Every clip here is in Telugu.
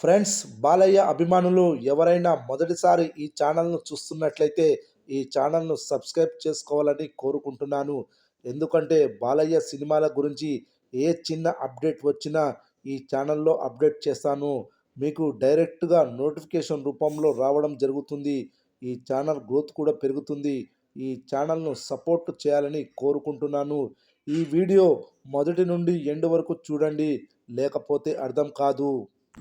ఫ్రెండ్స్, బాలయ్య అభిమానులు ఎవరైనా మొదటిసారి ఈ ఛానల్ను చూస్తున్నట్లయితే ఈ ఛానల్ను సబ్స్క్రైబ్ చేసుకోవాలని కోరుకుంటున్నాను. ఎందుకంటే బాలయ్య సినిమాల గురించి ఏ చిన్న అప్డేట్ వచ్చినా ఈ ఛానల్లో అప్డేట్ చేస్తాను. మీకు డైరెక్ట్గా నోటిఫికేషన్ రూపంలో రావడం జరుగుతుంది. ఈ ఛానల్ గ్రోత్ కూడా పెరుగుతుంది. ఈ ఛానల్ను సపోర్ట్ చేయాలని కోరుకుంటున్నాను. ఈ వీడియో మొదటి నుండి ఎండ్ వరకు చూడండి, లేకపోతే అర్థం కాదు.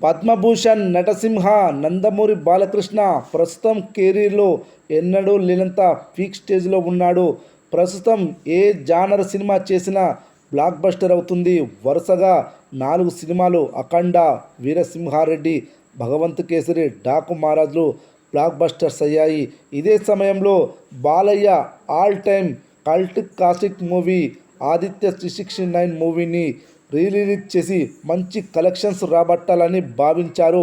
పద్మభూషణ్ నటసింహ నందమూరి బాలకృష్ణ ప్రస్తుతం కెరీర్లో ఎన్నడూ లేనంత పీక్ స్టేజ్లో ఉన్నాడు. ప్రస్తుతం ఏ జానర్ సినిమా చేసినా బ్లాక్ బస్టర్ అవుతుంది. వరుసగా 4 సినిమాలు అఖండ, వీరసింహారెడ్డి, భగవంత్ కేసరి, డాకు మహారాజులు బ్లాక్ బస్టర్స్ అయ్యాయి. ఇదే సమయంలో Balayya all time cult classic movie Aditya 369 మూవీని రిలీజ్ చేసి మంచి కలెక్షన్స్ రాబట్టాలని భావించారు.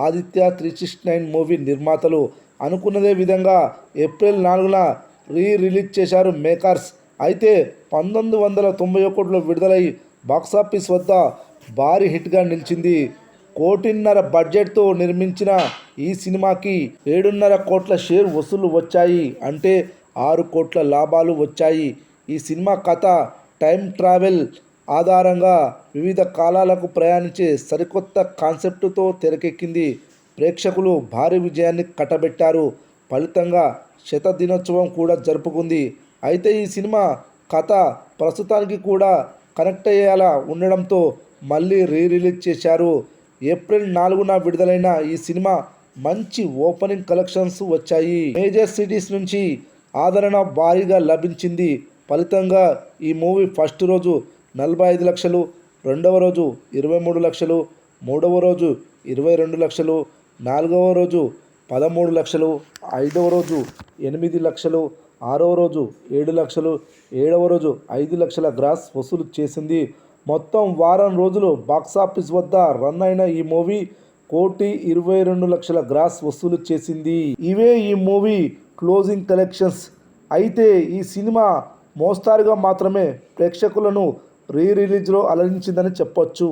ఆదిత్య 369 మూవీ నిర్మాతలు అనుకున్నదే విధంగా ఏప్రిల్ 4న రిలీజ్ చేశారు మేకర్స్. అయితే 1991లో విడుదలై బాక్సాఫీస్ వద్ద భారీ హిట్గా నిలిచింది. 1.5 కోటి బడ్జెట్తో నిర్మించిన ఈ సినిమాకి 7.5 కోట్ల షేర్ వసూలు వచ్చాయి. అంటే 6 కోట్ల లాభాలు వచ్చాయి. ఈ సినిమా కథ టైం ట్రావెల్ ఆధారంగా వివిధ కాలాలకు ప్రయాణించే సరికొత్త కాన్సెప్టుతో తెరకెక్కింది. ప్రేక్షకులు భారీ విజయాన్ని కట్టబెట్టారు. ఫలితంగా శతదినోత్సవం కూడా జరుపుకుంది. అయితే ఈ సినిమా కథ ప్రస్తుతానికి కూడా కనెక్ట్ అయ్యేలా ఉండడంతో మళ్ళీ రిలీజ్ చేశారు. ఏప్రిల్ 4న విడుదలైన ఈ సినిమా మంచి ఓపెనింగ్ కలెక్షన్స్ వచ్చాయి. మేజర్ సిటీస్ నుంచి ఆదరణ భారీగా లభించింది. ఫలితంగా ఈ మూవీ ఫస్ట్ రోజు 45 లక్షలు, రెండవ రోజు 23 లక్షలు, మూడవ రోజు 22 లక్షలు, నాలుగవ రోజు 13 లక్షలు, ఐదవ రోజు 8 లక్షలు, ఆరవ రోజు 7 లక్షలు, ఏడవ రోజు 5 లక్షల గ్రాస్ వసూలు చేసింది. మొత్తం వారం రోజులు బాక్సాఫీస్ వద్ద రన్ అయిన ఈ మూవీ 1,22,00,000 గ్రాస్ వసూలు చేసింది. ఇవే ఈ మూవీ క్లోజింగ్ కలెక్షన్స్. అయితే ఈ సినిమా మోస్తారుగా మాత్రమే ప్రేక్షకులను రిలీజ్లో అలరించిందని చెప్పొచ్చు.